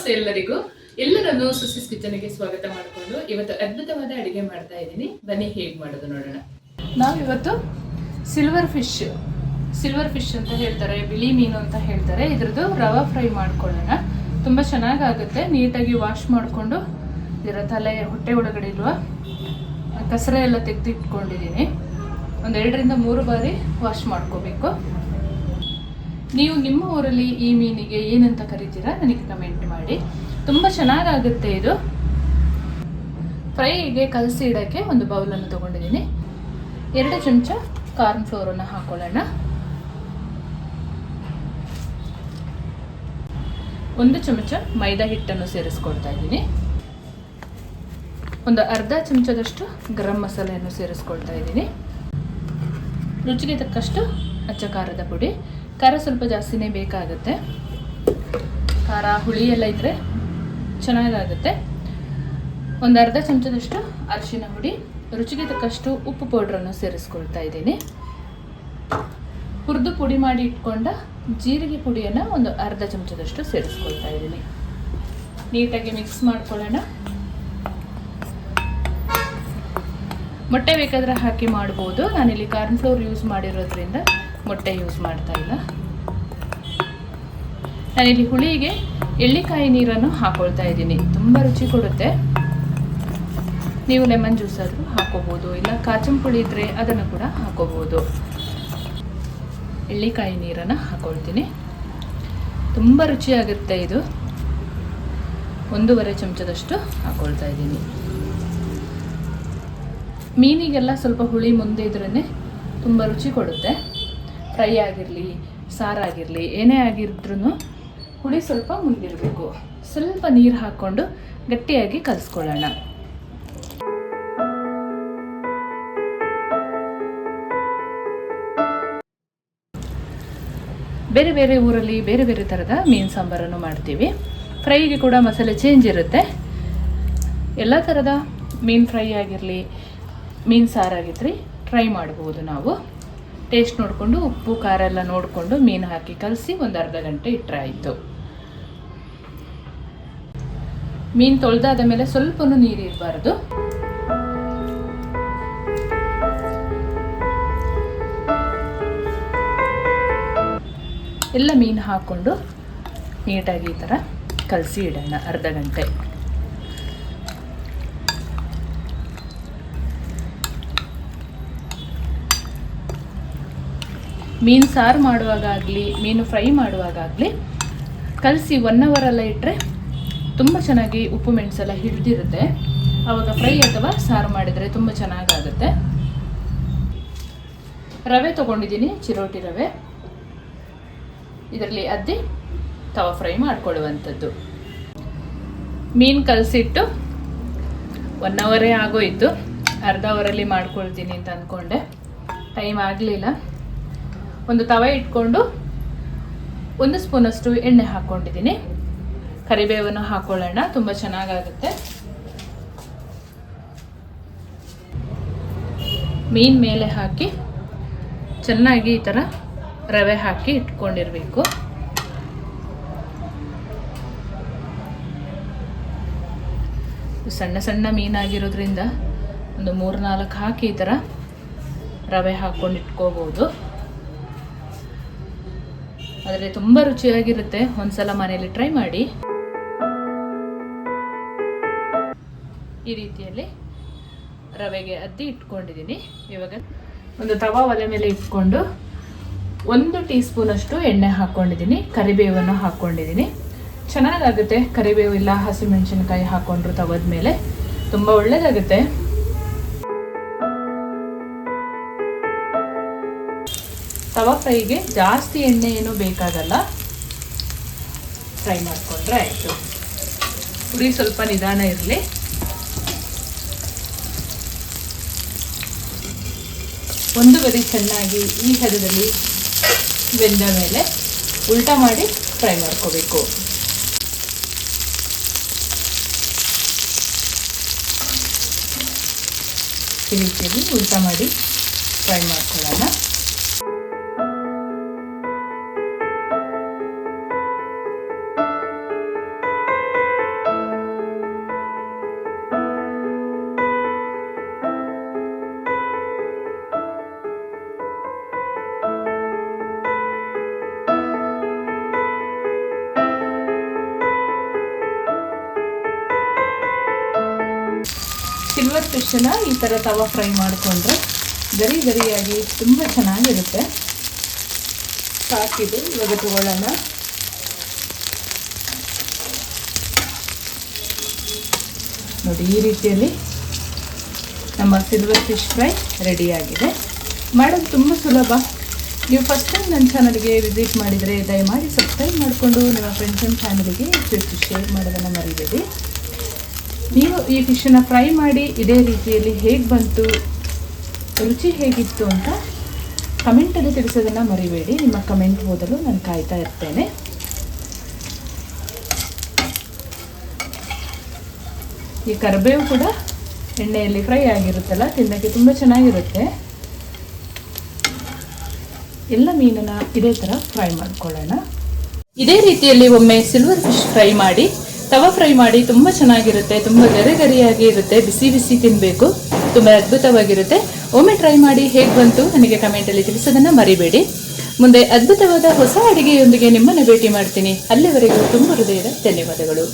ನಮಸ್ತೆ ಎಲ್ಲರನ್ನು ಸುಸಿಸ್ ಕಿಚನ್ಗೆ ಸ್ವಾಗತ ಮಾಡಿಕೊಂಡು ಇವತ್ತು ಅದ್ಭುತವಾದ ಅಡಿಗೆ ಮಾಡ್ತಾ ಇದ್ದೀನಿ. ಬನ್ನಿ ಹೇಗೆ ಮಾಡೋದು ನೋಡೋಣ. ನಾವಿವತ್ತು ಸಿಲ್ವರ್ ಫಿಶ್ ಅಂತ ಹೇಳ್ತಾರೆ, ಬಿಳಿ ಮೀನು ಅಂತ ಹೇಳ್ತಾರೆ. ಇದ್ರದ್ದು ರವಾ ಫ್ರೈ ಮಾಡ್ಕೊಳ್ಳೋಣ. ತುಂಬ ಚೆನ್ನಾಗಾಗುತ್ತೆ. ನೀಟಾಗಿ ವಾಶ್ ಮಾಡಿಕೊಂಡು ಇದರ ತಲೆ ಹೊಟ್ಟೆ ಒಳಗಡೆ ಇರುವ ಕಸರೆ ಎಲ್ಲ ತೆಗೆದಿಟ್ಕೊಂಡಿದ್ದೀನಿ. ಒಂದು 2-3 ಬಾರಿ ವಾಶ್ ಮಾಡ್ಕೋಬೇಕು. ನೀವು ನಿಮ್ಮ ಊರಲ್ಲಿ ಈ ಮೀನಿಗೆ ಏನಂತ ಕರಿತೀರಾ ನನಗೆ ಕಮೆಂಟ್ ಮಾಡಿ. ತುಂಬ ಚೆನ್ನಾಗಾಗುತ್ತೆ ಇದು. ಫ್ರೈಗೆ ಕಲಸಿ ಇಡೋಕ್ಕೆ ಒಂದು ಬೌಲನ್ನು ತೊಗೊಂಡಿದ್ದೀನಿ. 2 ಚಮಚ ಕಾರ್ನ್ ಫ್ಲೋರನ್ನು ಹಾಕೊಳ್ಳೋಣ. 1 ಚಮಚ ಮೈದಾ ಹಿಟ್ಟನ್ನು ಸೇರಿಸ್ಕೊಳ್ತಾ ಇದ್ದೀನಿ. ಒಂದು ಅರ್ಧ ಚಮಚದಷ್ಟು ಗರಂ ಮಸಾಲೆಯನ್ನು ಸೇರಿಸ್ಕೊಳ್ತಾ ಇದ್ದೀನಿ. ರುಚಿಗೆ ತಕ್ಕಷ್ಟು ಅಚ್ಚ ಖಾರದ ಪುಡಿ. ಖಾರ ಸ್ವಲ್ಪ ಜಾಸ್ತಿನೇ ಬೇಕಾಗುತ್ತೆ. ಖಾರ ಹುಳಿ ಎಲ್ಲ ಇದ್ದರೆ ಚೆನ್ನಾಗಾಗುತ್ತೆ. ಒಂದು ಅರ್ಧ ಚಮಚದಷ್ಟು ಅರಿಶಿನ ಹುಡಿ, ರುಚಿಗೆ ತಕ್ಕಷ್ಟು ಉಪ್ಪು ಪೌಡ್ರನ್ನು ಸೇರಿಸ್ಕೊಳ್ತಾ ಇದ್ದೀನಿ. ಹುರಿದು ಪುಡಿ ಮಾಡಿ ಇಟ್ಕೊಂಡ ಜೀರಿಗೆ ಪುಡಿಯನ್ನು ಒಂದು ಅರ್ಧ ಚಮಚದಷ್ಟು ಸೇರಿಸ್ಕೊಳ್ತಾ ಇದ್ದೀನಿ. ನೀಟಾಗಿ ಮಿಕ್ಸ್ ಮಾಡ್ಕೊಳ್ಳೋಣ. ಮೊಟ್ಟೆ ಬೇಕಾದರೆ ಹಾಕಿ ಮಾಡ್ಬೋದು. ನಾನಿಲ್ಲಿ ಕಾರ್ನ್ ಫ್ಲೋರ್ ಯೂಸ್ ಮಾಡಿರೋದ್ರಿಂದ ಮೊಟ್ಟೆ ಯೂಸ್ ಮಾಡ್ತಾ ಇಲ್ಲ. ನಾನಿಲ್ಲಿ ಹುಳಿಗೆ ಎಳ್ಳಿಕಾಯಿ ನೀರನ್ನು ಹಾಕೊಳ್ತಾ ಇದ್ದೀನಿ. ತುಂಬ ರುಚಿ ಕೊಡುತ್ತೆ. ನೀವು ಲೆಮನ್ ಜ್ಯೂಸ್ ಆದರೂ ಹಾಕೋಬೋದು, ಇಲ್ಲ ಕಾಚಂ ಪುಳಿ ಇದ್ದರೆ ಅದನ್ನು ಕೂಡ ಹಾಕೋಬೋದು. ಎಳ್ಳಿಕಾಯಿ ನೀರನ್ನು ಹಾಕೊಳ್ತೀನಿ. ತುಂಬ ರುಚಿಯಾಗುತ್ತೆ ಇದು. 1.5 ಚಮಚದಷ್ಟು ಹಾಕೊಳ್ತಾ ಇದ್ದೀನಿ. ಮೀನಿಗೆಲ್ಲ ಸ್ವಲ್ಪ ಹುಳಿ ಮುಂದೆ ಇದ್ರೇ ತುಂಬ ರುಚಿ ಕೊಡುತ್ತೆ. ಫ್ರೈ ಆಗಿರಲಿ, ಸಾರಾಗಿರಲಿ, ಏನೇ ಆಗಿದ್ರೂ ಹುಳಿ ಸ್ವಲ್ಪ ಮುಂದಿರಬೇಕು. ಸ್ವಲ್ಪ ನೀರು ಹಾಕ್ಕೊಂಡು ಗಟ್ಟಿಯಾಗಿ ಕಲಿಸ್ಕೊಳ್ಳೋಣ. ಬೇರೆ ಬೇರೆ ಊರಲ್ಲಿ ಬೇರೆ ಬೇರೆ ಥರದ ಮೀನು ಸಾಂಬಾರನ್ನು ಮಾಡ್ತೀವಿ. ಫ್ರೈಗೆ ಕೂಡ ಮಸಾಲೆ ಚೇಂಜ್ ಇರುತ್ತೆ. ಎಲ್ಲ ಥರದ ಮೀನು ಫ್ರೈ ಆಗಿರಲಿ, ಮೀನು ಸಾರಾಗಿದ್ರಿ ಟ್ರೈ ಮಾಡ್ಬೋದು. ನಾವು ಟೇಸ್ಟ್ ನೋಡಿಕೊಂಡು ಉಪ್ಪು ಖಾರ ಎಲ್ಲ ನೋಡಿಕೊಂಡು ಮೀನು ಹಾಕಿ ಕಲಸಿ ಒಂದು ಅರ್ಧ ಗಂಟೆ ಇಟ್ಟರೆ ಆಯಿತು. ಮೀನು ತೊಳೆದಾದ ಮೇಲೆ ಸ್ವಲ್ಪನೂ ನೀರು ಇರಬಾರ್ದು. ಎಲ್ಲ ಮೀನು ಹಾಕ್ಕೊಂಡು ನೀಟಾಗಿ ಈ ಥರ ಕಲಸಿ ಇಡೋಣ ಅರ್ಧ ಗಂಟೆ. ಮೀನು ಸಾರು ಮಾಡುವಾಗಲಿ, ಮೀನು ಫ್ರೈ ಮಾಡುವಾಗಲಿ ಕಲಸಿ 1 ಅವರ್ ಎಲ್ಲ ಇಟ್ಟರೆ ತುಂಬ ಚೆನ್ನಾಗಿ ಉಪ್ಪು ಮೆಣಸೆಲ್ಲ ಹಿಡಿದಿರುತ್ತೆ. ಆವಾಗ ಫ್ರೈ ಅಥವಾ ಸಾರು ಮಾಡಿದರೆ ತುಂಬ ಚೆನ್ನಾಗಾಗುತ್ತೆ. ರವೆ ತೊಗೊಂಡಿದ್ದೀನಿ, ಚಿರೋಟಿ ರವೆ. ಇದರಲ್ಲಿ ಅದ್ದಿ ತವಾ ಫ್ರೈ ಮಾಡಿಕೊಳ್ಳುವಂಥದ್ದು. ಮೀನು ಕಲಸಿಟ್ಟು 1 ಅವರೇ ಆಗೋಯಿತು. ಅರ್ಧ ಅವರಲ್ಲಿ ಮಾಡ್ಕೊಳ್ತೀನಿ ಅಂತ ಅಂದ್ಕೊಂಡೆ, ಟೈಮ್ ಆಗಲಿಲ್ಲ. ಒಂದು ತವೆ ಇಟ್ಕೊಂಡು 1 ಸ್ಪೂನಷ್ಟು ಎಣ್ಣೆ ಹಾಕ್ಕೊಂಡಿದ್ದೀನಿ. ಕರಿಬೇವನ್ನು ಹಾಕ್ಕೊಳ್ಳೋಣ, ತುಂಬ ಚೆನ್ನಾಗಾಗುತ್ತೆ. ಮೀನು ಮೇಲೆ ಹಾಕಿ ಚೆನ್ನಾಗಿ ಈ ಥರ ರವೆ ಹಾಕಿ ಇಟ್ಕೊಂಡಿರಬೇಕು. ಸಣ್ಣ ಸಣ್ಣ ಮೀನಾಗಿರೋದ್ರಿಂದ ಒಂದು 3-4 ಹಾಕಿ ಈ ಥರ ರವೆ ಹಾಕ್ಕೊಂಡು ಇಟ್ಕೋಬೋದು. ಆದರೆ ತುಂಬ ರುಚಿಯಾಗಿರುತ್ತೆ. ಒಂದ್ಸಲ ಮನೆಯಲ್ಲಿ ಟ್ರೈ ಮಾಡಿ. ಈ ರೀತಿಯಲ್ಲಿ ರವೆಗೆ ಅದ್ದಿ ಇಟ್ಕೊಂಡಿದ್ದೀನಿ. ಇವಾಗ ಒಂದು ತವಾ ಒಲೆ ಮೇಲೆ ಇಟ್ಕೊಂಡು 1 ಟೀ ಸ್ಪೂನಷ್ಟು ಎಣ್ಣೆ ಹಾಕ್ಕೊಂಡಿದ್ದೀನಿ. ಕರಿಬೇವನ್ನು ಹಾಕ್ಕೊಂಡಿದ್ದೀನಿ. ಚೆನ್ನಾಗಾಗುತ್ತೆ. ಕರಿಬೇವು ಇಲ್ಲ ಹಸಿಮೆಣಸಿನಕಾಯಿ ಹಾಕ್ಕೊಂಡ್ರು ತವದ ಮೇಲೆ ತುಂಬ ಒಳ್ಳೆಯದಾಗುತ್ತೆ. ತವಾ ಫ್ರೈಗೆ ಜಾಸ್ತಿ ಎಣ್ಣೆ ಏನೂ ಬೇಕಾಗಲ್ಲ. ಫ್ರೈ ಮಾಡಿಕೊಂಡ್ರೆ ಆಯಿತು. ಉರಿ ಸ್ವಲ್ಪ ನಿಧಾನ ಇರಲಿ. ಒಂದು ಬದಿ ಚೆನ್ನಾಗಿ ಈ ಹದದಲ್ಲಿ ಬೆಂದ ಮೇಲೆ ಉಲ್ಟಾ ಮಾಡಿ ಫ್ರೈ ಮಾಡ್ಕೋಬೇಕು. ಈ ರೀತಿಯಲ್ಲಿ ಉಲ್ಟಾ ಮಾಡಿ ಫ್ರೈ ಮಾಡ್ಕೊಳ್ಳೋಣ. ಸಿಲ್ವರ್ ಫಿಶನ್ನ ಈ ಥರ ತವಾ ಫ್ರೈ ಮಾಡಿಕೊಂಡ್ರೆ ಗರಿ ಗರಿಯಾಗಿ ತುಂಬ ಚೆನ್ನಾಗಿರುತ್ತೆ. ಸಾಕಿದು ಇವಾಗ ತಗೊಳ್ಳೋಣ. ನೋಡಿ, ಈ ರೀತಿಯಲ್ಲಿ ನಮ್ಮ ಸಿಲ್ವರ್ ಫಿಶ್ ಫ್ರೈ ರೆಡಿಯಾಗಿದೆ. ಮಾಡೋದು ತುಂಬ ಸುಲಭ. ನೀವು ಫಸ್ಟ್ ಟೈಮ್ ನನ್ನ ಚಾನಲ್ಗೆ ವಿಸಿಟ್ ಮಾಡಿದರೆ ದಯಮಾಡಿ ಸಬ್ಸ್ಕ್ರೈಬ್ ಮಾಡಿಕೊಂಡು ನಿಮ್ಮ ಫ್ರೆಂಡ್ಸ್ ಆ್ಯಂಡ್ ಫ್ಯಾಮಿಲಿಗೆ ಹೆಚ್ಚು ಶೇರ್ ಮಾಡೋದನ್ನು ಮರಿಬೇಡಿ. ನೀವು ಈ ಫಿಶನ್ನು ಫ್ರೈ ಮಾಡಿ ಇದೇ ರೀತಿಯಲ್ಲಿ ಹೇಗೆ ಬಂತು, ರುಚಿ ಹೇಗಿತ್ತು ಅಂತ ಕಮೆಂಟಲ್ಲಿ ತಿಳಿಸೋದನ್ನು ಮರಿಬೇಡಿ. ನಿಮ್ಮ ಕಮೆಂಟ್ ಓದಲು ನಾನು ಕಾಯ್ತಾ ಇರ್ತೇನೆ. ಈ ಕರಿಬೇವು ಕೂಡ ಎಣ್ಣೆಯಲ್ಲಿ ಫ್ರೈ ಆಗಿರುತ್ತಲ್ಲ, ತಿನ್ನೋಕ್ಕೆ ತುಂಬ ಚೆನ್ನಾಗಿರುತ್ತೆ. ಎಲ್ಲ ಮೀನನ್ನು ಇದೇ ಥರ ಫ್ರೈ ಮಾಡ್ಕೊಳ್ಳೋಣ. ಇದೇ ರೀತಿಯಲ್ಲಿ ಒಮ್ಮೆ ಸಿಲ್ವರ್ ಫಿಶ್ ಫ್ರೈ ಮಾಡಿ, ತವಾ ಫ್ರೈ ಮಾಡಿ, ತುಂಬ ಚೆನ್ನಾಗಿರುತ್ತೆ. ತುಂಬ ಗರಿ ಗರಿಯಾಗಿ ಇರುತ್ತೆ. ಬಿಸಿ ಬಿಸಿ ತಿನ್ನಬೇಕು. ತುಂಬ ಅದ್ಭುತವಾಗಿರುತ್ತೆ. ಒಮ್ಮೆ ಟ್ರೈ ಮಾಡಿ ಹೇಗೆ ಬಂತು ನನಗೆ ಕಮೆಂಟಲ್ಲಿ ತಿಳಿಸೋದನ್ನು ಮರಿಬೇಡಿ. ಮುಂದೆ ಅದ್ಭುತವಾದ ಹೊಸ ಅಡಿಗೆಯೊಂದಿಗೆ ನಿಮ್ಮನ್ನು ಭೇಟಿ ಮಾಡ್ತೀನಿ. ಅಲ್ಲಿವರೆಗೂ ತುಂಬ ಹೃದಯದ ಧನ್ಯವಾದಗಳು.